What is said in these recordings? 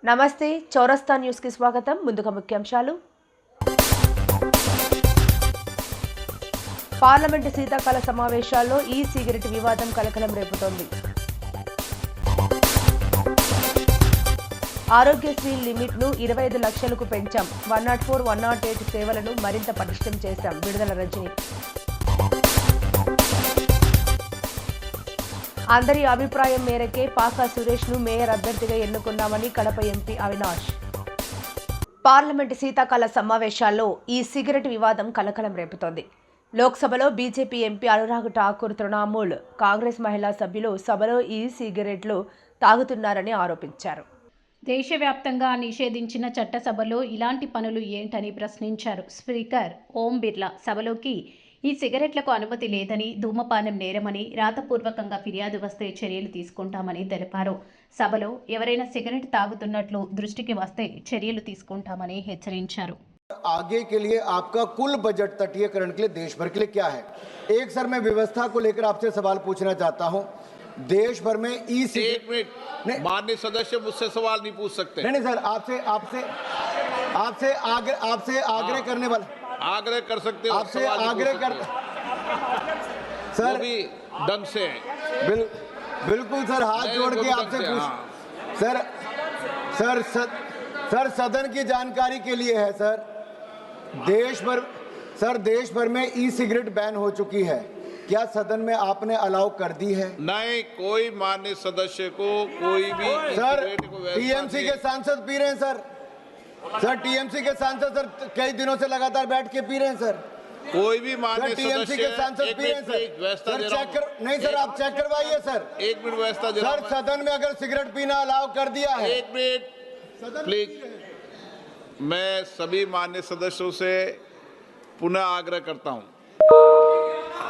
నమస్తే చౌరస్తా న్యూస్ కి స్వాగతం. ముందుగా ముఖ్యాంశాలు. పార్లమెంటు శీతాకాల సమావేశాల్లో ఈ సిగరెట్ వివాదం కలకలం రేపుతోంది. ఆరోగ్యశ్రీ లిమిట్ ను 25 లక్షలకు పెంచాం. 104, 108 సేవలను మరింత పటిష్టం చేశాం. విడుదల రజని. అందరి అభిప్రాయం మేరకే పాకా సురేష్ ను మేయర్ అభ్యర్థిగా ఎన్నుకున్నామని కడప ఎంపీ అవినాష్. పార్లమెంటు శీతాకాల సమావేశాల్లో ఈ సిగరెట్ వివాదం కలకలం రేపుతోంది. లోక్సభలో బీజేపీ ఎంపీ అనురాగ్ ఠాకూర్, తృణమూల్ కాంగ్రెస్ మహిళా సభ్యులు సభలో ఈ సిగరెట్లు తాగుతున్నారని ఆరోపించారు. దేశవ్యాప్తంగా నిషేధించిన చట్టసభలో ఇలాంటి పనులు ఏంటని ప్రశ్నించారు. స్పీకర్ ఓం బిర్లా సభలోకి ఈ సిగరెట్లకు అనుమతి లేదని, ధూమపానం నేరమని, రాతపూర్వకంగా ఫిర్యాదు వస్తే చర్యలు తీసుకుంటామని తెలిపారు. సభలో ఎవరైనా సిగరెట్ తాగుతున్నట్లు దృష్టికి వస్తే చర్యలు తీసుకుంటామని హెచ్చరించారు. आगे के लिए आपका कुल बजट तटीयकरण के लिए देश भर के लिए क्या है? एक सर मैं व्यवस्था को लेकर आपसे सवाल पूछना चाहता हूं. देश भर में एक मिनट माननीय सदस्य मुझसे सवाल नहीं पूछ सकते. नहीं सर, आपसे आग्रह करने वाला आग्रह कर सकते हो, आपसे आग्रह कर सर भी ढंग से बिल्कुल सर, हाथ जोड़ के आपसे पूछ सर सदन की जानकारी के लिए है सर. देश भर में ई सिगरेट बैन हो चुकी है. क्या सदन में आपने अलाउ कर दी है? नहीं, कोई माननीय सदस्य को कोई भी सर टीएमसी के सांसद पी रहे हैं सर. टीएमसी के सांसद सर कई दिनों से लगातार बैठ के पी रहे हैं सर. कोई भी माननीय टीएमसी के सांसद पी रहे हैं सर. नहीं सर, आप चेक करवाइए सर. एक मिनट व्यवस्था सर, सदन में अगर सिगरेट पीना अलाउ कर दिया है. एक मिनट प्लीज. मैं सभी माननीय सदस्यों से पुनः आग्रह करता हूं,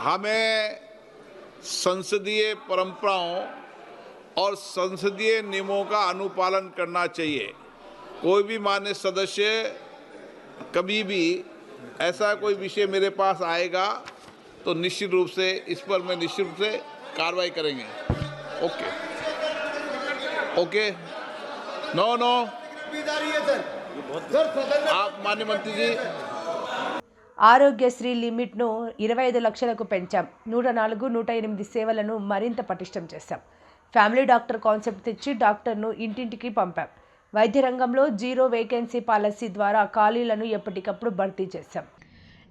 हमें संसदीय परंपराओं और संसदीय नियमों का अनुपालन करना चाहिए. कोई भी माननीय सदस्य कभी भी ऐसा कोई विषय मेरे पास आएगा तो निश्चित रूप से इस पर मैं निश्चित रूप से कार्रवाई करेंगे. Okay okay. नो आप माननीय मंत्री जी. ఆరోగ్యశ్రీ లిమిట్ ను 25 లక్షలకు పెంచాం. 104, 108 సేవలను మరింత పటిష్టం చేశాం. ఫ్యామిలీ డాక్టర్ కాన్సెప్ట్ తెచ్చి డాక్టర్ను ఇంటింటికి పంపాం. వైద్య రంగంలో జీరో వేకెన్సీ పాలసీ ద్వారా ఖాళీలను ఎప్పటికప్పుడు భర్తీ చేశాం.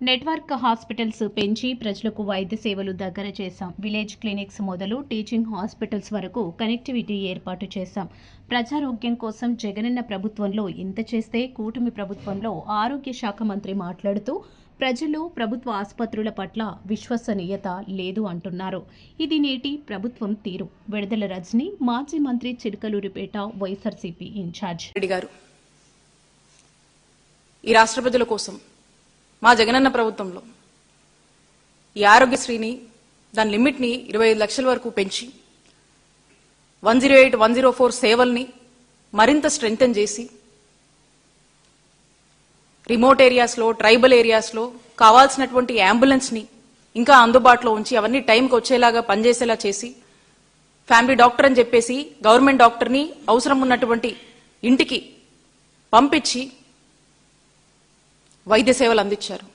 నెట్వర్క్ హాస్పిటల్స్ పెంచి ప్రజలకు వైద్య సేవలు దగ్గర చేశాం. విలేజ్ క్లినిక్స్ మొదలు టీచింగ్ హాస్పిటల్స్ వరకు కనెక్టివిటీ ఏర్పాటు చేశాం. ప్రజారోగ్యం కోసం జగనన్న ప్రభుత్వంలో ఇంత చేస్తే కూటమి ప్రభుత్వంలో ఆరోగ్య శాఖ మంత్రి మాట్లాడుతూ ప్రజలు ప్రభుత్వ ఆసుపత్రుల పట్ల విశ్వసనీయత లేదు అంటున్నారు. ఇది నేటి ప్రభుత్వం తీరు. విడుదల రజని, మాజీ మంత్రి చిలకలూరిపేట వైఎస్ఆర్సీపీ ఇన్ఛార్జ్. రెడ్డి గారు, ఈ రాష్ట్ర ప్రజల కోసం మా జగనన్న ప్రభుత్వంలో ఈ ఆరోగ్యశ్రీని దాని లిమిట్ని 25 లక్షల వరకు పెంచి 108, 104 సేవల్ని మరింత స్ట్రెంగ్తెన్ చేసి రిమోట్ ఏరియాస్లో, ట్రైబల్ ఏరియాస్లో కావాల్సినటువంటి అంబులెన్స్ని ఇంకా అందుబాటులో ఉంచి అవన్నీ టైంకి వచ్చేలాగా పనిచేసేలా చేసి ఫ్యామిలీ డాక్టర్ అని చెప్పేసి గవర్నమెంట్ డాక్టర్ని అవసరం ఉన్నటువంటి ఇంటికి పంపించి వైద్య సేవలు అందించారు.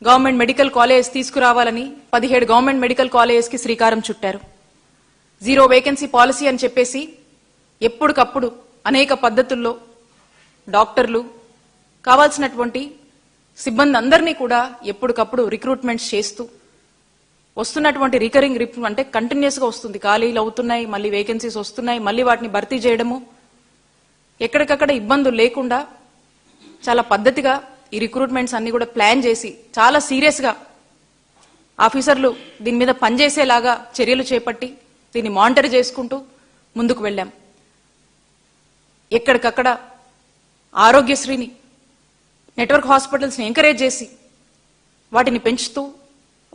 గవర్నమెంట్ మెడికల్ కాలేజ్ తీసుకురావాలని 17 గవర్నమెంట్ మెడికల్ కాలేజెస్కి శ్రీకారం చుట్టారు. జీరో వేకెన్సీ పాలసీ అని చెప్పేసి ఎప్పటికప్పుడు అనేక పద్ధతుల్లో డాక్టర్లు కావాల్సినటువంటి సిబ్బంది అందరినీ కూడా ఎప్పటికప్పుడు రిక్రూట్మెంట్స్ చేస్తూ వస్తున్నటువంటి రికరింగ్ అంటే కంటిన్యూస్గా వస్తుంది. ఖాళీలు అవుతున్నాయి, మళ్ళీ వేకెన్సీస్ వస్తున్నాయి, మళ్ళీ వాటిని భర్తీ చేయడము, ఎక్కడికక్కడ ఇబ్బందులు లేకుండా చాలా పద్ధతిగా ఈ రిక్రూట్మెంట్స్ అన్ని కూడా ప్లాన్ చేసి చాలా సీరియస్గా ఆఫీసర్లు దీని మీద పనిచేసేలాగా చర్యలు చేపట్టి దీన్ని మానిటర్ చేసుకుంటూ ముందుకు వెళ్ళాం. ఎక్కడికక్కడ ఆరోగ్యశ్రీని, నెట్వర్క్ హాస్పిటల్స్ని ఎంకరేజ్ చేసి వాటిని పెంచుతూ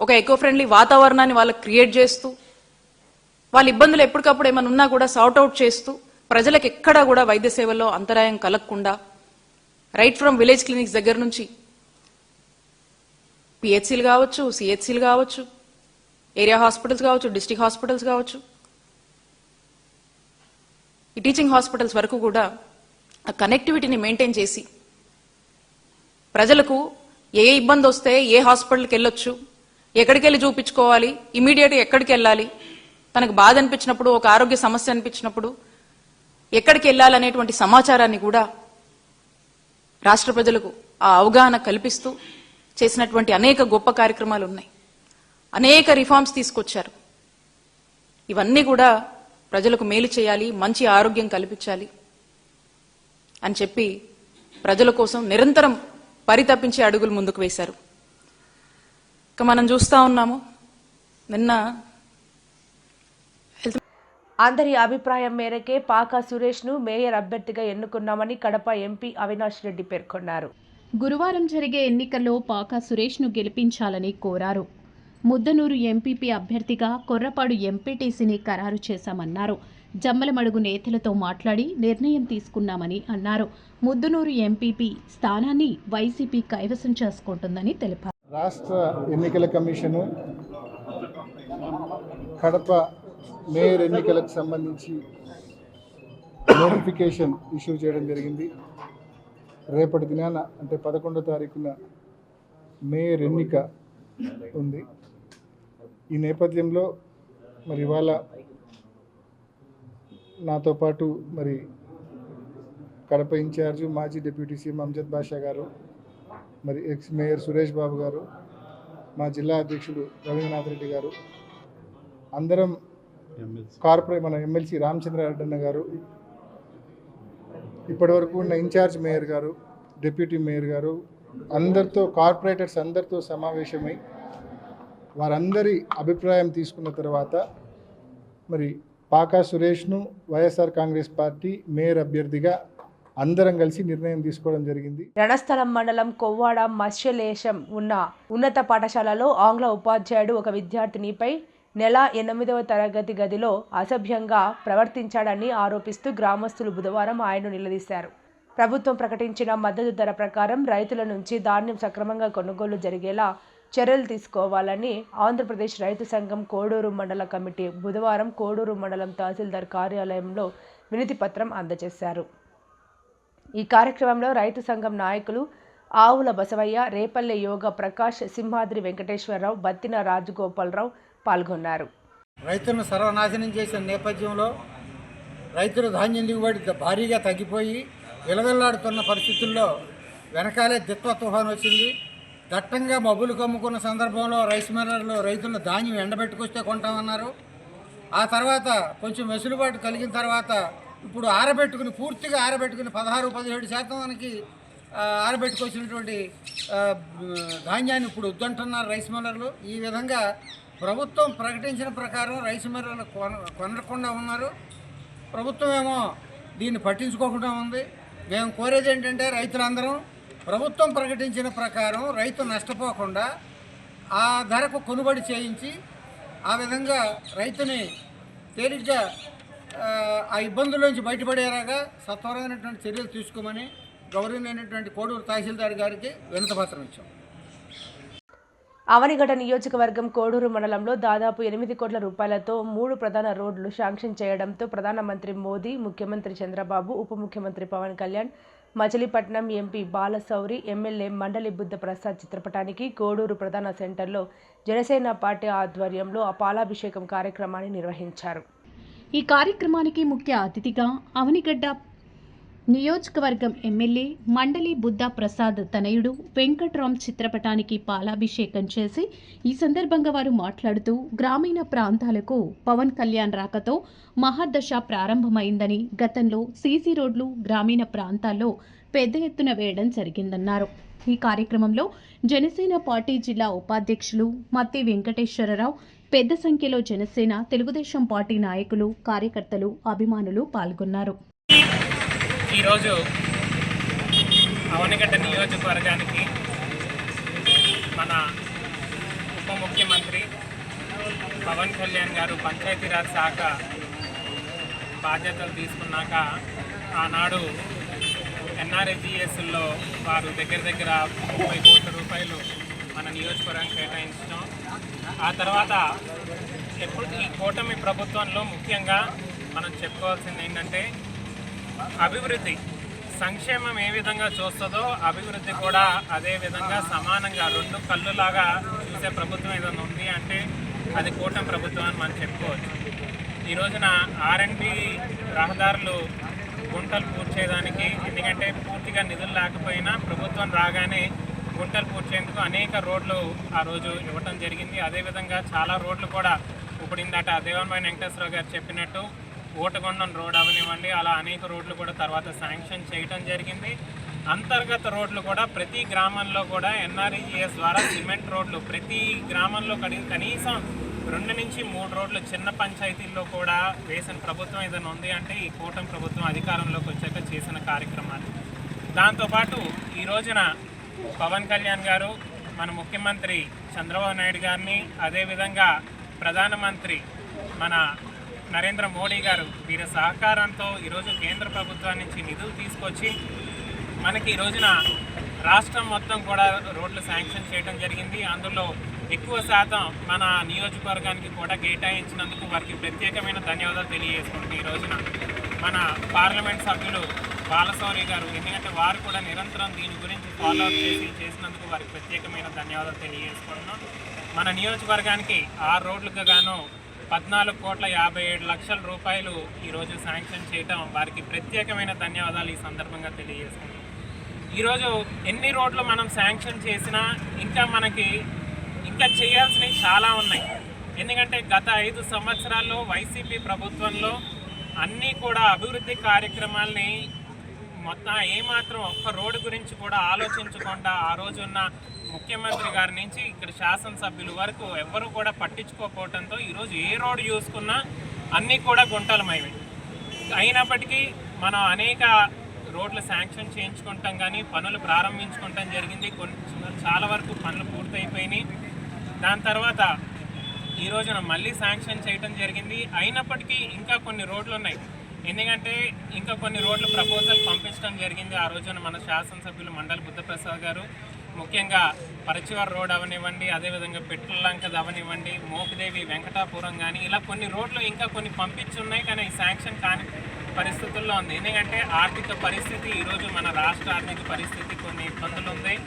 ఒక ఎకో ఫ్రెండ్లీ వాతావరణాన్ని వాళ్ళకి క్రియేట్ చేస్తూ వాళ్ళ ఇబ్బందులు ఎప్పటికప్పుడు ఏమైనా ఉన్నా కూడా సార్ట్అవుట్ చేస్తూ ప్రజలకు ఎక్కడా కూడా వైద్య సేవల్లో అంతరాయం కలగకుండా రైట్ ఫ్రమ్ విలేజ్ క్లినిక్స్ దగ్గర నుంచి పిహెచ్సీలు కావచ్చు, సిహెచ్సీలు కావచ్చు, ఏరియా హాస్పిటల్స్ కావచ్చు, డిస్ట్రిక్ట్ హాస్పిటల్స్ కావచ్చు, ఈ టీచింగ్ హాస్పిటల్స్ వరకు కూడా ఆ కనెక్టివిటీని మెయింటైన్ చేసి ప్రజలకు ఏ ఇబ్బంది వస్తే ఏ హాస్పిటల్కి వెళ్ళొచ్చు, ఎక్కడికి వెళ్ళి చూపించుకోవాలి, ఇమీడియట్గా ఎక్కడికి వెళ్ళాలి, తనకు బాధ అనిపించినప్పుడు, ఒక ఆరోగ్య సమస్య అనిపించినప్పుడు ఎక్కడికి వెళ్ళాలనేటువంటి సమాచారాన్ని కూడా రాష్ట్ర ప్రజలకు ఆ అవగాహన కల్పిస్తూ చేసినటువంటి అనేక గొప్ప కార్యక్రమాలు ఉన్నాయి. అనేక రిఫార్మ్స్ తీసుకొచ్చారు. ఇవన్నీ కూడా ప్రజలకు మేలు చేయాలి, మంచి ఆరోగ్యం కల్పించాలి అని చెప్పి ప్రజల కోసం నిరంతరం పరితపించే అడుగులు ముందుకు వేశారు. ఇక మనం చూస్తా ఉన్నాము, నిన్న అందరి అభిప్రాయం మేరకే పాకా సురేష్ను మేయర్ అభ్యర్థిగా ఎన్నుకున్నామని కడప ఎంపీ అవినాష్ రెడ్డి పేర్కొన్నారు. గురువారం జరిగే ఎన్నికల్లో పాకా సురేష్ను గెలిపించాలని కోరారు. ముద్దనూరు ఎంపీపీ అభ్యర్థిగా కొర్రపాడు ఎంపీటీసీని ఖరారు చేశామన్నారు. జమ్మలమడుగు నేతలతో మాట్లాడి నిర్ణయం తీసుకున్నామని అన్నారు. ముద్దనూరు ఎంపీపీ స్థానాన్ని వైసీపీ కైవసం చేసుకుంటుందని తెలిపారు. రాష్ట్ర ఎన్నికల కమిషను కడప మేయర్ ఎన్నికలకు సంబంధించి నోటిఫికేషన్ ఇష్యూ చేయడం జరిగింది. రేపటి దినాన అంటే 11వ తారీఖున మేయర్ ఎన్నిక ఉంది. ఈ నేపథ్యంలో మరి ఇవాళ నాతో పాటు మరి కడప ఇన్ఛార్జు మాజీ డిప్యూటీ సీఎం అమ్జద్ బాషా గారు, మరి ఎక్స్ మేయర్ సురేష్ బాబు గారు, మా జిల్లా అధ్యక్షుడు రవీంద్రనాథ్ రెడ్డి గారు, అందరం మన ఎమ్మెల్సీ రామచంద్రారెడ్డి గారు, ఇప్పటివరకు ఉన్న ఇన్ఛార్జ్ మేయర్ గారు, డిప్యూటీ మేయర్ గారు, అందరితో కార్పొరేటర్స్ అందరితో సమావేశమై వారందరి అభిప్రాయం తీసుకున్న తర్వాత మరి పాకా సురేష్ను వైఎస్ఆర్ కాంగ్రెస్ పార్టీ మేయర్ అభ్యర్థిగా అందరం కలిసి నిర్ణయం తీసుకోవడం జరిగింది. రణస్థలం మండలం కొవ్వాడ మత్స్యలేశం ఉన్న ఉన్నత పాఠశాలలో ఆంగ్ల ఉపాధ్యాయుడు ఒక విద్యార్థినిపై నెల 8వ తరగతి గదిలో అసభ్యంగా ప్రవర్తించాడని ఆరోపిస్తూ గ్రామస్తులు బుధవారం ఆయన్ను నిలదీశారు. ప్రభుత్వం ప్రకటించిన మద్దతు ధర ప్రకారం రైతుల నుంచి ధాన్యం సక్రమంగా కొనుగోలు జరిగేలా చర్యలు తీసుకోవాలని ఆంధ్రప్రదేశ్ రైతు సంఘం కోడూరు మండల కమిటీ బుధవారం కోడూరు మండలం తహసీల్దార్ కార్యాలయంలో వినతి పత్రం అందజేశారు. ఈ కార్యక్రమంలో రైతు సంఘం నాయకులు ఆవుల బసవయ్య, రేపల్లె యోగ ప్రకాష్, సింహాద్రి వెంకటేశ్వరరావు, బత్తిన రాజగోపాలరావు పాల్గొన్నారు. రైతులను సర్వనాశనం చేసిన నేపథ్యంలో రైతుల ధాన్యం దిగుబడి భారీగా తగ్గిపోయి విలవిల్లాడుతున్న పరిస్థితుల్లో వెనకాలే దిత్వ తుఫాను వచ్చింది. దట్టంగా మబ్బులు కమ్ముకున్న సందర్భంలో రైస్ మిల్లర్లు రైతులను ధాన్యం ఎండబెట్టుకొస్తే కొంటామన్నారు. ఆ తర్వాత కొంచెం వెసులుబాటు కలిగిన తర్వాత ఇప్పుడు పూర్తిగా ఆరబెట్టుకుని 16-17% ఆరబెట్టుకొచ్చినటువంటి ధాన్యాన్ని ఇప్పుడు వద్దంటున్నారు రైస్ మిల్లర్లు. ఈ విధంగా ప్రభుత్వం ప్రకటించిన ప్రకారం రైస్ మిల్లర్లు కొనకుండా ఉన్నారు. ప్రభుత్వం ఏమో దీన్ని పట్టించుకోకుండా ఉంది. మేము కోరేది ఏంటంటే రైతులందరం ప్రభుత్వం ప్రకటించిన ప్రకారం రైతు నష్టపోకుండా ఆ ధరకు కొనుగోలు చేయించి ఆ విధంగా రైతుని తేలిగ్గా ఆ ఇబ్బందుల నుంచి బయటపడేలాగా సత్వరమైనటువంటి చర్యలు తీసుకోమని గౌరవనీయమైనటువంటి కోడూరు తహసీల్దార్ గారికి వినతిపత్రం ఇచ్చాం. అవనిగడ్డ నియోజకవర్గం కోడూరు మండలంలో దాదాపు 8 కోట్ల రూపాయలతో 3 ప్రధాన రోడ్లు శాంక్షన్ చేయడంతో ప్రధానమంత్రి మోదీ, ముఖ్యమంత్రి చంద్రబాబు, ఉప ముఖ్యమంత్రి పవన్ కళ్యాణ్, మచిలీపట్నం ఎంపీ బాలశౌరి, ఎమ్మెల్యే మండలి బుద్ధ ప్రసాద్ చిత్రపటానికి కోడూరు ప్రధాన సెంటర్లో జనసేన పార్టీ ఆధ్వర్యంలో పాలాభిషేకం కార్యక్రమాన్ని నిర్వహించారు. ఈ కార్యక్రమానికి ముఖ్య అతిథిగా అవనిగడ్డ నియోజకవర్గం ఎమ్మెల్యే మండలి బుద్ధ ప్రసాద్ తనయుడు వెంకట్రామ్ చిత్రపటానికి పాలాభిషేకం చేసి ఈ సందర్భంగా వారు మాట్లాడుతూ గ్రామీణ ప్రాంతాలకు పవన్ కళ్యాణ్ రాకతో మహర్దశ ప్రారంభమైందని, గతంలో సీసీ రోడ్లు గ్రామీణ ప్రాంతాల్లో పెద్ద ఎత్తున వేయడం జరిగిందన్నారు. ఈ కార్యక్రమంలో జనసేన పార్టీ జిల్లా ఉపాధ్యక్షులు మత్తి వెంకటేశ్వరరావు, పెద్ద సంఖ్యలో జనసేన, తెలుగుదేశం పార్టీ నాయకులు, కార్యకర్తలు, అభిమానులు పాల్గొన్నారు. ఈరోజు అవనిగడ్డ నియోజకవర్గానికి మన ఉప ముఖ్యమంత్రి పవన్ కళ్యాణ్ గారు పంచాయతీరాజ్ శాఖ బాధ్యతలు తీసుకున్నాక ఆనాడు ఎన్ఆర్ఎజిఎస్లో వారు దగ్గర 30 కోట్ల రూపాయలు మన నియోజకవర్గానికి కేటాయించడం, ఆ తర్వాత ఎప్పుడు ఈ కూటమి ప్రభుత్వంలో ముఖ్యంగా మనం చెప్పుకోవాల్సింది ఏంటంటే అభివృద్ధి, సంక్షేమం ఏ విధంగా చూస్తుందో అభివృద్ధి కూడా అదే విధంగా సమానంగా రెండు కళ్ళులాగా చూసే ప్రభుత్వం ఏదైనా ఉంది అంటే అది కూటమి ప్రభుత్వం అని మనం చెప్పుకోవచ్చు. ఈ రోజున R&B రహదారులు గుంటలు పూడ్చేయడానికి, ఎందుకంటే పూర్తిగా నిధులు లేకపోయినా ప్రభుత్వం రాగానే గుంటలు పూడ్చేందుకు అనేక రోడ్లు ఆ రోజు ఇవ్వటం జరిగింది. అదేవిధంగా చాలా రోడ్లు కూడా ఇప్పుడు ఇందాక దేవనపల్లి వెంకటేశ్వరరావు గారు చెప్పినట్టు ఓటగొండం రోడ్ అవనివ్వండి, అలా అనేక రోడ్లు కూడా తర్వాత శాంక్షన్ చేయటం జరిగింది. అంతర్గత రోడ్లు కూడా ప్రతి గ్రామంలో కూడా NREGS ద్వారా సిమెంట్ రోడ్లు ప్రతి గ్రామంలో కనీసం 2 నుంచి 3 రోడ్లు చిన్న పంచాయతీల్లో కూడా వేసిన ప్రభుత్వం ఏదైనా ఉంది అంటే ఈ కూటమి ప్రభుత్వం అధికారంలోకి వచ్చాక చేసిన కార్యక్రమాలు. దాంతోపాటు ఈ రోజున పవన్ కళ్యాణ్ గారు, మన ముఖ్యమంత్రి చంద్రబాబు నాయుడు గారిని, అదేవిధంగా ప్రధానమంత్రి మన నరేంద్ర మోడీ గారు వీరి సహకారంతో ఈరోజు కేంద్ర ప్రభుత్వం నుంచి నిధులు తీసుకొచ్చి మనకి ఈ రోజున రాష్ట్రం మొత్తం కూడా రోడ్లు శాంక్షన్ చేయడం జరిగింది. అందులో ఎక్కువ శాతం మన నియోజకవర్గానికి కూడా కేటాయించినందుకు వారికి ప్రత్యేకమైన ధన్యవాదాలు తెలియజేసుకుంటున్నాం. ఈ రోజున మన పార్లమెంట్ సభ్యులు బాలశౌరి గారు, ఎందుకంటే వారు కూడా నిరంతరం దీని గురించి ఫాలోఅప్ చేసినందుకు వారికి ప్రత్యేకమైన ధన్యవాదాలు తెలియజేసుకుంటున్నాం. మన నియోజకవర్గానికి 6 రోడ్లకు గాను 14,57,00,000 రూపాయలు ఈరోజు శాంక్షన్ చేయటం వారికి ప్రత్యేకమైన ధన్యవాదాలు ఈ సందర్భంగా తెలియజేసుకుంటాం. ఈరోజు ఎన్ని రోడ్లు మనం శాంక్షన్ చేసినా ఇంకా చేయాల్సినవి చాలా ఉన్నాయి. ఎందుకంటే గత 5 సంవత్సరాల్లో వైసీపీ ప్రభుత్వంలో అన్నీ కూడా అభివృద్ధి కార్యక్రమాల్ని మొత్తం ఏమాత్రం ఒక్క రోడ్డు గురించి కూడా ఆలోచించకుండా ఆ రోజున్న ముఖ్యమంత్రి గారి నుంచి ఇక్కడ శాసనసభ్యుల వరకు ఎవ్వరూ కూడా పట్టించుకోకపోవడంతో ఈరోజు ఏ రోడ్డు చూసుకున్నా అన్నీ కూడా గుంటలమైనవి. అయినప్పటికీ మనం అనేక రోడ్లు శాంక్షన్ చేయించుకుంటాం కానీ పనులు ప్రారంభించుకుంటాం జరిగింది. చాలా వరకు పనులు పూర్తయిపోయినాయి. దాని తర్వాత ఈ రోజున మళ్ళీ శాంక్షన్ చేయడం జరిగింది. అయినప్పటికీ ఇంకా కొన్ని రోడ్లు ఉన్నాయి. ఎందుకంటే ఇంకా కొన్ని రోడ్లు ప్రపోజల్ పంపించడం జరిగింది. ఆ రోజున మన శాసనసభ్యులు మండలి బుద్ధప్రసాద్ గారు ముఖ్యంగా పరచివార్ రోడ్ అవనివ్వండి, అదేవిధంగా పెట్లంకది అవనివ్వండి, మోపిదేవి వెంకటాపురం కానీ ఇలా కొన్ని రోడ్లు ఇంకా కొన్ని పంపించున్నాయి కానీ ఈ శాంక్షన్ కాని పరిస్థితుల్లో ఉంది. ఎందుకంటే ఆర్థిక పరిస్థితి ఈరోజు మన రాష్ట్ర ఆర్థిక పరిస్థితి కొన్ని ఇబ్బందులు ఉన్నాయి.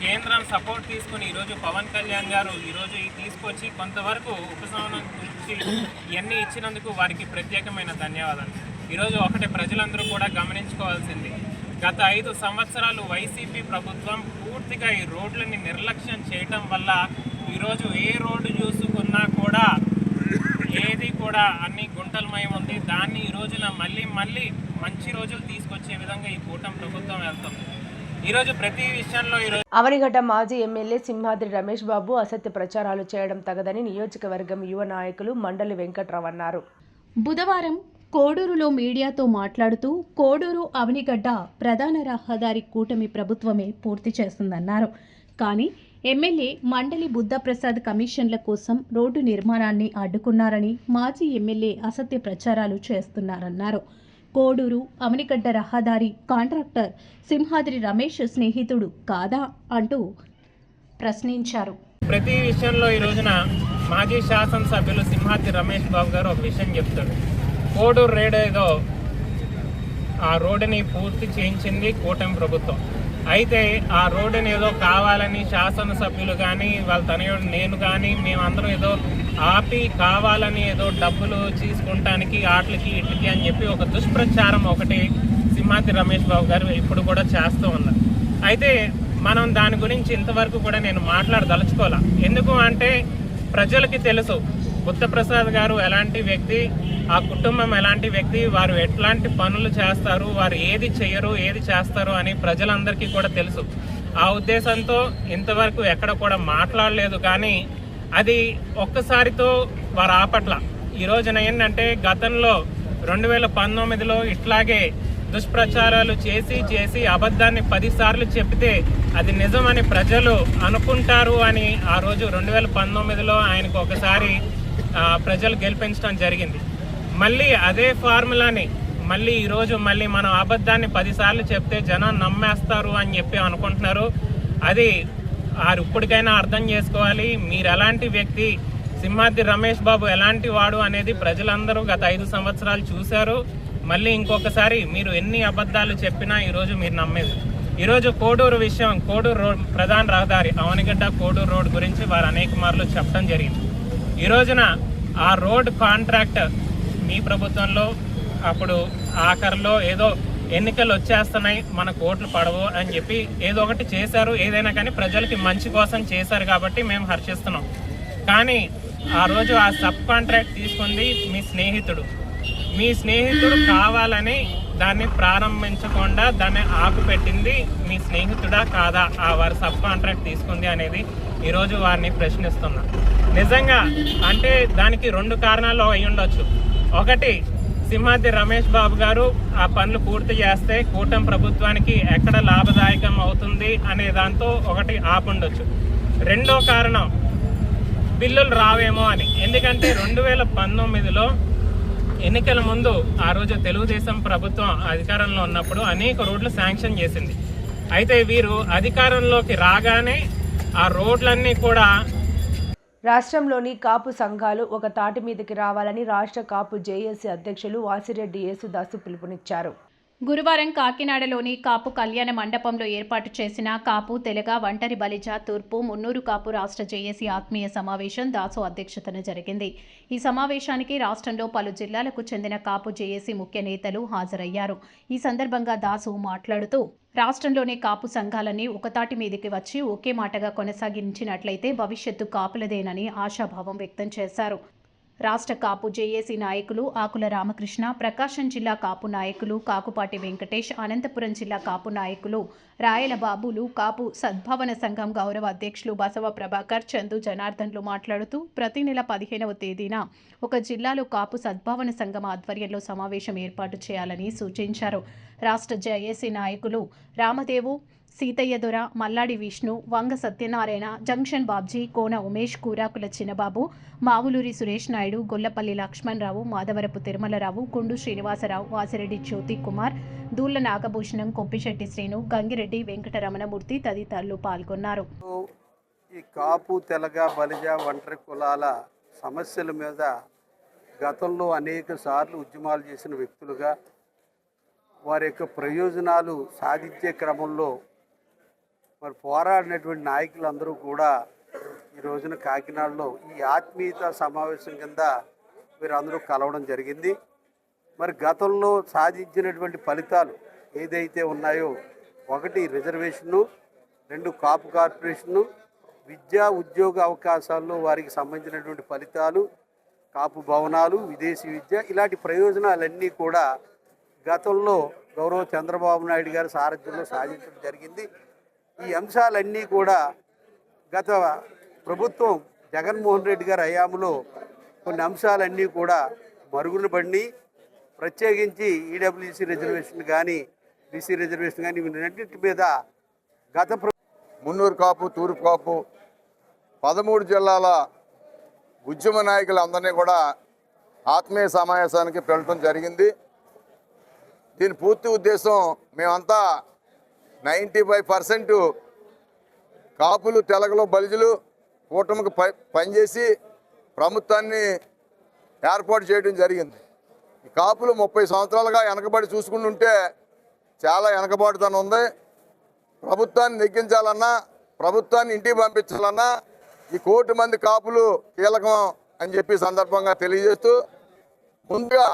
కేంద్రం సపోర్ట్ తీసుకుని ఈరోజు పవన్ కళ్యాణ్ గారు ఈరోజు తీసుకొచ్చి కొంతవరకు ఉపశమనం గురించి ఇవన్నీ ఇచ్చినందుకు వారికి ప్రత్యేకమైన ధన్యవాదాలు. ఈరోజు ఒకటి ప్రజలందరూ కూడా గమనించుకోవాల్సింది, గత 5 సంవత్సరాలు వైసీపీ ప్రభుత్వం పూర్తిగా ఈ రోడ్లని నిర్లక్ష్యం చేయటం వల్ల ఈరోజు ఏ రోడ్డు చూసుకున్నా కూడా ఏది కూడా అన్ని గుంటలమయం ఉంది. దాన్ని ఈ రోజున మళ్ళీ మంచి రోజులు తీసుకొచ్చే విధంగా ఈ కూటమి ప్రభుత్వం వెళ్తుంది. ఈరోజు ప్రతి విషయంలో అవనిగడ్డ మాజీ ఎమ్మెల్యే సింహాద్రి రమేష్ బాబు అసత్య ప్రచారాలు చేయడం తగదని నియోజకవర్గం యువ నాయకులు మండలి వెంకట్రావు అన్నారు. బుధవారం కోడూరులో మీడియాతో మాట్లాడుతూ కోడూరు అవనిగడ్డ ప్రధాన రహదారి కూటమి ప్రభుత్వమే పూర్తి చేస్తుందన్నారు. కానీ ఎమ్మెల్యే మండలి బుద్ధప్రసాద్ కమిషన్ల కోసం రోడ్డు నిర్మాణాన్ని అడ్డుకున్నారని మాజీ ఎమ్మెల్యే అసత్య ప్రచారాలు చేస్తున్నారన్నారు. కోడూరు అవనిగడ్డ రహదారి కాంట్రాక్టర్ సింహాద్రి రమేష్ స్నేహితుడు కాదా అంటూ ప్రశ్నించారు. ప్రతి విషయంలో ఈ రోజున మాజీ శాసనసభ్యులు సింహాద్రి రమేష్ బాబు గారు ఒక విషయం చెప్తాడు. కోడూరు రేడ్ ఏదో ఆ రోడ్డుని పూర్తి చేయించింది కూటమి ప్రభుత్వం. అయితే ఆ రోడ్డుని ఏదో కావాలని శాసనసభ్యులు కానీ వాళ్ళ తనయుడు నేను కానీ మేమందరం ఏదో ఆపి కావాలని ఏదో డబ్బులు తీసుకుంటానికి ఆటలకి ఇటుకి అని చెప్పి ఒక దుష్ప్రచారం ఒకటి సింహాద్రి రమేష్ బాబు గారు ఇప్పుడు కూడా చేస్తూ ఉన్నారు. అయితే మనం దాని గురించి ఇంతవరకు కూడా నేను మాట్లాడదలుచుకోవాలా. ఎందుకు అంటే ప్రజలకి తెలుసు బుద్ధప్రసాద్ గారు ఎలాంటి వ్యక్తి, ఆ కుటుంబం ఎలాంటి వ్యక్తి, వారు ఎట్లాంటి పనులు చేస్తారు, వారు ఏది చేయరు ఏది చేస్తారు అని ప్రజలందరికీ కూడా తెలుసు. ఆ ఉద్దేశంతో ఇంతవరకు ఎక్కడ కూడా మాట్లాడలేదు. కానీ అది ఒక్కసారితో వారు ఆపట్ల. ఈ రోజున ఏంటంటే గతంలో 2019లో ఇట్లాగే దుష్ప్రచారాలు చేసి అబద్ధాన్ని 10 సార్లు చెప్తే అది నిజమని ప్రజలు అనుకుంటారు అని ఆ రోజు 2019లో ఆయనకు ఒకసారి ప్రజలు గెలిపించడం జరిగింది. మళ్ళీ అదే ఫార్ములాని మళ్ళీ ఈరోజు మళ్ళీ మనం అబద్ధాన్ని 10 సార్లు చెప్తే జనం నమ్మేస్తారు అని చెప్పి అనుకుంటున్నారు. అది వారు ఇప్పటికైనా అర్థం చేసుకోవాలి. మీరు ఎలాంటి వ్యక్తి, సింహాద్రి రమేష్ బాబు ఎలాంటి వాడు అనేది ప్రజలందరూ గత 5 సంవత్సరాలు చూశారు. మళ్ళీ ఇంకొకసారి మీరు ఎన్ని అబద్ధాలు చెప్పినా ఈరోజు మీరు నమ్మేది. ఈరోజు కోడూరు విషయం, కోడూరు రోడ్ ప్రధాన రహదారి అవనిగడ్డ కోడూరు రోడ్ గురించి వారు అనేక మార్లు చెప్పడం జరిగింది. ఈ రోజున ఆ రోడ్ కాంట్రాక్ట్ మీ ప్రభుత్వంలో అప్పుడు ఆఖరిలో ఏదో ఎన్నికలు వచ్చేస్తున్నాయి, మనకు ఓట్లు పడవు అని చెప్పి ఏదో ఒకటి చేశారు. ఏదైనా కానీ ప్రజలకి మంచి కోసం చేశారు కాబట్టి మేము హర్షిస్తున్నాం. కానీ ఆ రోజు ఆ సబ్ కాంట్రాక్ట్ తీసుకుంది మీ స్నేహితుడు కావాలని దాన్ని ప్రారంభించకుండా దాన్ని ఆపుపెట్టింది మీ స్నేహితుడా కాదా ఆ వారి సబ్ కాంట్రాక్ట్ తీసుకుంది అనేది ఈరోజు వారిని ప్రశ్నిస్తున్నా. నిజంగా అంటే దానికి 2 కారణాలు అయి ఉండొచ్చు. ఒకటి, సింహాద్రి రమేష్ బాబు గారు ఆ పనులు పూర్తి చేస్తే కూటమి ప్రభుత్వానికి ఎక్కడ లాభదాయకం అవుతుంది అనే దాంతో ఒకటి ఆపుండొచ్చు. రెండో కారణం బిల్లులు రావేమో అని. ఎందుకంటే 2019లో ఎన్నికల ముందు ఆ రోజు తెలుగుదేశం ప్రభుత్వం అధికారంలో ఉన్నప్పుడు అనేక రోడ్లు శాంక్షన్ చేసింది. అయితే వీరు అధికారంలోకి రాగానే ఆ రోడ్లన్నీ కూడా రాష్ట్రంలోని కాపు సంఘాలు ఒక తాటి మీదకి రావాలని రాష్ట్ర కాపు జేఏసీ అధ్యక్షులు వాసిరెడ్డి యేసుదాసు పిలుపునిచ్చారు. గురువారం కాకినాడలోని కాపు కళ్యాణ మండపంలో ఏర్పాటు చేసిన కాపు తెలగ ఒంటరి బలిజ తూర్పు మున్నూరు కాపు రాష్ట్ర జేఏసీ ఆత్మీయ సమావేశం దాసు అధ్యక్షతన జరిగింది. ఈ సమావేశానికి రాష్ట్రంలో పలు జిల్లాలకు చెందిన కాపు జేఏసీ ముఖ్య నేతలు హాజరయ్యారు. ఈ సందర్భంగా దాసు మాట్లాడుతూ రాష్ట్రంలోని కాపు సంఘాలన్నీ ఒకతాటి మీదికి వచ్చి ఒకే మాటగా కొనసాగించినట్లయితే భవిష్యత్తు కాపులదేనని ఆశాభావం వ్యక్తం చేశారు. రాష్ట్ర కాపు జేఏసీ నాయకులు ఆకుల రామకృష్ణ, ప్రకాశం జిల్లా కాపు నాయకులు కాకుపాటి వెంకటేష్, అనంతపురం జిల్లా కాపు నాయకులు రాయల బాబులు, కాపు సద్భావన సంఘం గౌరవ అధ్యక్షులు బసవ ప్రభాకర్, చందు జనార్దన్లు మాట్లాడుతూ ప్రతి నెల 15వ తేదీన ఒక జిల్లాలో కాపు సద్భావన సంఘం ఆధ్వర్యంలో సమావేశం ఏర్పాటు చేయాలని సూచించారు. రాష్ట్ర జేఏసీ నాయకులు రామదేవు, సీతయ్య దొర, మల్లాడి విష్ణు, వంగ సత్యనారాయణ, జంక్షన్ బాబ్జీ, కోన ఉమేష్, కూరాకుల చిన్నబాబు, మావులూరి సురేష్ నాయుడు, గొల్లపల్లి లక్ష్మణరావు, మాధవరపు తిరుమలరావు, గుండు శ్రీనివాసరావు, వాసిరెడ్డి జ్యోతి కుమార్, దూళ్ల నాగభూషణం, కొప్పిశెట్టి శ్రీను, గంగిరెడ్డి వెంకటరమణమూర్తి తదితరులు పాల్గొన్నారు. ఈ కాపు తెలగ బలిజ ఒంటరి కులాల సమస్యల మీద గతంలో అనేక సార్లు ఉద్యమాలు చేసిన వ్యక్తులుగా వారి యొక్క ప్రయోజనాలు సాధించే క్రమంలో మరి పోరాడినటువంటి నాయకులందరూ కూడా ఈ రోజున కాకినాడలో ఈ ఆత్మీయత సమావేశం కింద వీరందరూ కలవడం జరిగింది. మరి గతంలో సాధించినటువంటి ఫలితాలు ఏదైతే ఉన్నాయో, 1 రిజర్వేషను, 2 కాపు కార్పొరేషను, విద్యా ఉద్యోగ అవకాశాల్లో వారికి సంబంధించినటువంటి ఫలితాలు, కాపు భవనాలు, విదేశీ విద్య, ఇలాంటి ప్రయోజనాలన్నీ కూడా గతంలో గౌరవ చంద్రబాబు నాయుడు గారి సారథ్యంలో సాధించడం జరిగింది. ఈ అంశాలన్నీ కూడా గత ప్రభుత్వం జగన్మోహన్ రెడ్డి గారి హయాంలో కొన్ని అంశాలన్నీ కూడా మరుగున పడి, ప్రత్యేకించి ఈడబ్ల్యూసీ రిజర్వేషన్ కానీ బీసీ రిజర్వేషన్ కానీ వీటన్నిటి మీద గత మున్నూరు కాపు, తూర్పు కాపు 13 జిల్లాల ఉద్యమ నాయకులందరినీ కూడా ఆత్మీయ సమావేశానికి పిలవడం జరిగింది. దీని పూర్తి ఉద్దేశం మేమంతా 95% కాపులు, తెలగలు, బలిజులు కూటమికి పనిచేసి ప్రభుత్వాన్ని ఏర్పాటు చేయడం జరిగింది. ఈ కాపులు 30 సంవత్సరాలుగా వెనకబడి చూసుకుంటుంటే చాలా వెనకబాటుతనం ఉంది. ప్రభుత్వాన్ని నెగ్గించాలన్నా, ప్రభుత్వాన్ని ఇంటికి పంపించాలన్నా ఈ 1 కోటి మంది కాపులు కీలకం అని చెప్పి సందర్భంగా తెలియజేస్తూ, ముందుగా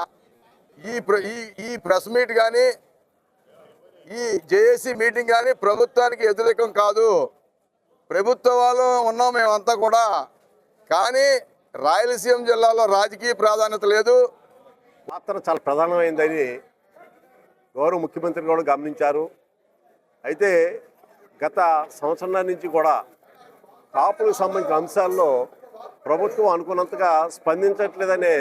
ఈ ప్రెస్ మీట్ కానీ ఈ జేఏసీ మీటింగ్ కానీ ప్రభుత్వానికి వ్యతిరేకం కాదు. ప్రభుత్వాలు ఉన్నాం మేమంతా కూడా, కానీ రాయలసీమ జిల్లాలో రాజకీయ ప్రాధాన్యత లేదు. మాత్రం చాలా ప్రధానమైందని గౌరవ ముఖ్యమంత్రి కూడా గమనించారు. అయితే గత సంవత్సరం నుంచి కూడా కాపులకు సంబంధించిన అంశాల్లో ప్రభుత్వం అనుకున్నంతగా స్పందించట్లేదనే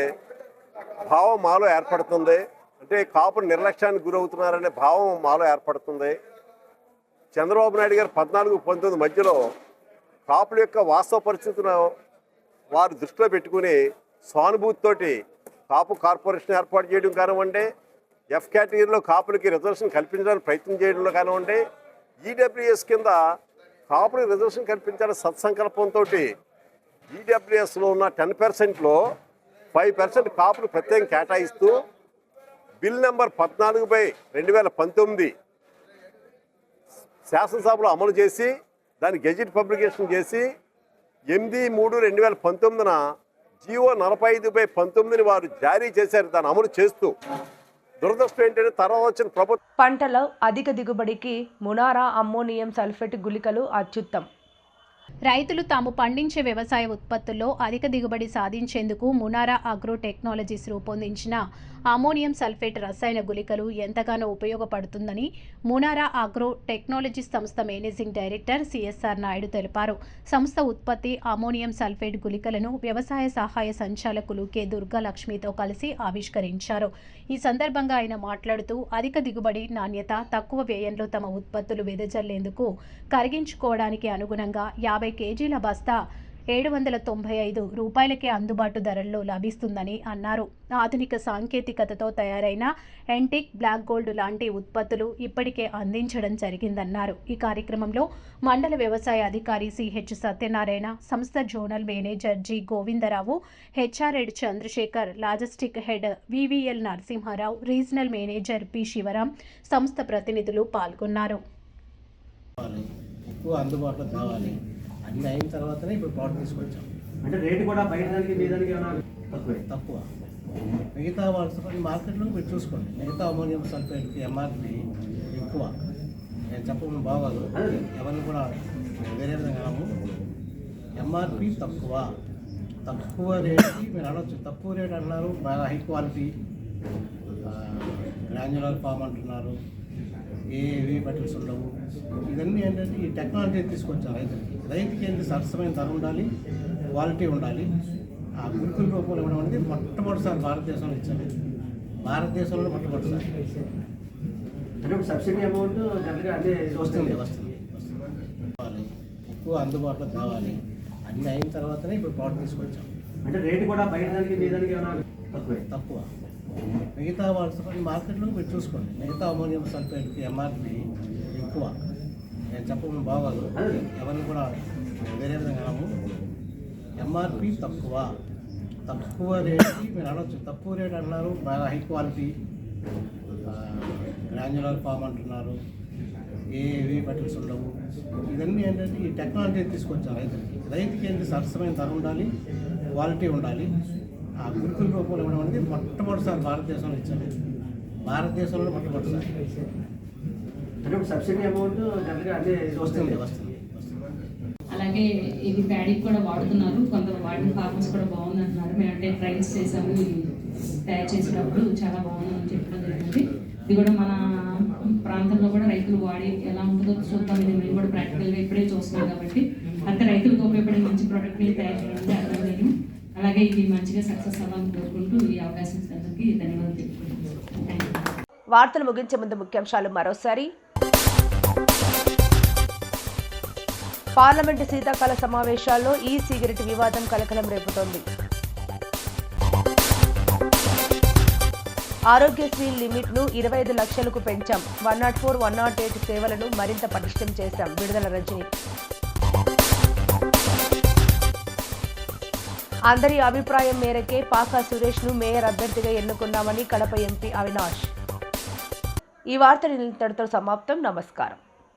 భావం మాలో ఏర్పడుతుంది. అంటే కాపులు నిర్లక్ష్యానికి గురవుతున్నారనే భావం మాలో ఏర్పడుతుంది. చంద్రబాబు నాయుడు గారు 14-19 మధ్యలో కాపుల యొక్క వాస్తవ పరిస్థితులను వారు దృష్టిలో పెట్టుకుని సానుభూతితోటి కాపు కార్పొరేషన్ ఏర్పాటు చేయడం కానివ్వండి, ఎఫ్ కేటగిరీలో కాపులకి రిజర్వేషన్ కల్పించడానికి ప్రయత్నం చేయడంలో కానివ్వండి, ఈడబ్ల్యూఎస్ కింద కాపులకు రిజర్వేషన్ కల్పించాలని సత్సంకల్పంతో ఈడబ్ల్యూఎస్లో ఉన్న 10%లో 5% కాపులు ప్రత్యేకం కేటాయిస్తూ బిల్ నెంబర్ 14/2019 శాసనసభలో అమలు చేసి దాన్ని గెజిట్ పబ్లికేషన్ చేసి 8/3/2019 జీవో 45/19 వారు జారీ చేశారు. దాన్ని అమలు చేస్తూ దురదృష్టం ఏంటంటే తర్వాత వచ్చిన ప్రభుత్వం పంటలో అధిక దిగుబడికి మునారా అమ్మోనియం సల్ఫేట్ గుళికలు అత్యుత్తమం. రైతులు తాము పండించే వ్యవసాయ ఉత్పత్తుల్లో అధిక దిగుబడి సాధించేందుకు మునారా అగ్రో టెక్నాలజీస్ రూపొందించిన అమోనియం సల్ఫేట్ రసాయన గుళికలు ఎంతగానో ఉపయోగపడుతుందని మునారా అగ్రో టెక్నాలజీస్ సంస్థ మేనేజింగ్ డైరెక్టర్ సిఎస్ఆర్ నాయుడు తెలిపారు. సంస్థ ఉత్పత్తి అమోనియం సల్ఫేట్ గుళికలను వ్యవసాయ సహాయ సంచాలకులు కె దుర్గాలక్ష్మితో కలిసి ఆవిష్కరించారు. ఈ సందర్భంగా ఆయన మాట్లాడుతూ అధిక దిగుబడి, నాణ్యత, తక్కువ వ్యయంలో తమ ఉత్పత్తులు వెదజల్లేందుకు కరిగించుకోవడానికి అనుగుణంగా 50 కేజీల బస్తా 795 రూపాయలకే అందుబాటు ధరల్లో లభిస్తుందని అన్నారు. ఆధునిక సాంకేతికతతో తయారైన యాంటిక్, బ్లాక్ గోల్డ్ లాంటి ఉత్పత్తులు ఇప్పటికే అందించడం జరిగిందన్నారు. ఈ కార్యక్రమంలో మండల వ్యవసాయ అధికారి సిహెచ్ సత్యనారాయణ, సంస్థ zonal manager G Govindarao, HR head Chandrasekhar, logistic head VVL Narasimharao, regional manager P Sivaram, సంస్థ ప్రతినిధులు పాల్గొన్నారు. ఎక్కువ అందుబాటులో కావాలి అన్నీ అయిన తర్వాతనే ఇప్పుడు ప్రోడక్ట్ తీసుకొచ్చాం. అంటే రేటు కూడా బయట దానికి మీ దానికి తక్కువ. మిగతా వాళ్ళ మార్కెట్లో మీరు చూసుకోండి. మిగతా అమోనియం సల్ఫేట్కి ఎంఆర్పి ఎక్కువ. నేను చెప్పడం బాగోదు, ఎవరిని కూడా వేరే విధంగా అనము. ఎంఆర్పి తక్కువ రేట్కి మీరు అనొచ్చు. తక్కువ రేట్ అంటున్నారు, బాగా హై క్వాలిటీ గ్రాన్యులర్ ఫామ్ అంటున్నారు, ఏవి బటిల్స్ ఉండవు. ఇవన్నీ ఏంటంటే ఈ టెక్నాలజీ తీసుకొచ్చారు రైతుకి ఏంటి సరసమైన ధర ఉండాలి, క్వాలిటీ ఉండాలి. ఆ గుర్తుల రూపంలో ఇవ్వడం అనేది మొట్టమొదటిసారి భారతదేశంలో ఇచ్చారు. భారతదేశంలో మొట్టమొదటిసారి అంటే సబ్సిడీ అమౌంట్ అదే వస్తుంది. ఎక్కువ అందుబాటులో కావాలి అన్నీ అయిన తర్వాతనే ఇప్పుడు ప్రోడక్ట్ తీసుకొచ్చాం. అంటే రేటు కూడా బయట దానికి మీ దానికి తక్కువ. మిగతా వాళ్ళ మార్కెట్లో మీరు చూసుకోండి. మిగతా అమోనియం సల్ఫేట్కి ఎంఆర్పి ఎక్కువ. నేను చెప్పడం బాగోదు, ఎవరిని కూడా వేరే విధంగా అనము. ఎంఆర్పి తక్కువ రేట్కి మీరు అనొచ్చు. తక్కువ రేట్ అంటున్నారు, బాగా హై క్వాలిటీ గ్రాన్యులర్ ఫామ్ అంటున్నారు, ఏవి బటిల్స్ ఉండవు. ఇవన్నీ ఏంటంటే ఈ టెక్నాలజీ తీసుకొచ్చారు రైతుకి ఏంటి సరసమైన ధర ఉండాలి, క్వాలిటీ ఉండాలి. ఆ గుర్తుల రూపంలో ఇవ్వడం అనేది మొట్టమొదటిసారి భారతదేశంలో ఇచ్చారు. భారతదేశంలో మొట్టమొదటిసారి అంటే సబ్సిడీ అమౌంట్ అదే వస్తుంది. అలాగే ఇది ప్యాడీకి కూడా వాడుతున్నారు. కొంత వాడిన ఫార్మర్స్ కూడా బాగుంది అంటున్నారు. మేము అంటే ట్రయల్స్ చేసాము, ఇది తయారు చేసేటప్పుడు చాలా బాగుందని చెప్పడం జరిగింది. ఇది కూడా మన ప్రాంతంలో కూడా రైతులు వాడి ఎలా ఉంటుందో చూద్దాం. ఇది మేము కూడా ప్రాక్టికల్గా ఇప్పుడే చూస్తున్నాం కాబట్టి అంటే రైతులకు ఉపయోగపడే మంచి ప్రోడక్ట్ని తయారు చేయడానికి అర్థం జరిగింది. అలాగే ఇది మంచిగా సక్సెస్ అవ్వాలని కోరుకుంటూ ఈ అవకాశం ఇచ్చినందుకు ధన్యవాదాలు తెలుపుకుంటున్నాను. వార్తలు ముగించే ముందు ముఖ్యాంశాలు మరోసారి. పార్లమెంటు శీతాకాల సమావేశాల్లో ఈ సిగరెట్ వివాదం కలకలం రేపుతోంది. ఆరోగ్యశ్రీ లిమిట్ను 25 లక్షలకు పెంచాం. 104, 108 సేవలను మరింత పటిష్టం చేశాం. విడుదల రజని. అందరి అభిప్రాయం మేరకే పాకా సురేష్ను మేయర్ అభ్యర్థిగా ఎన్నుకున్నామని కడప ఎంపీ అవినాష్. ఈ వార్తలు ఇంతటితో సమాప్తం. నమస్కారం.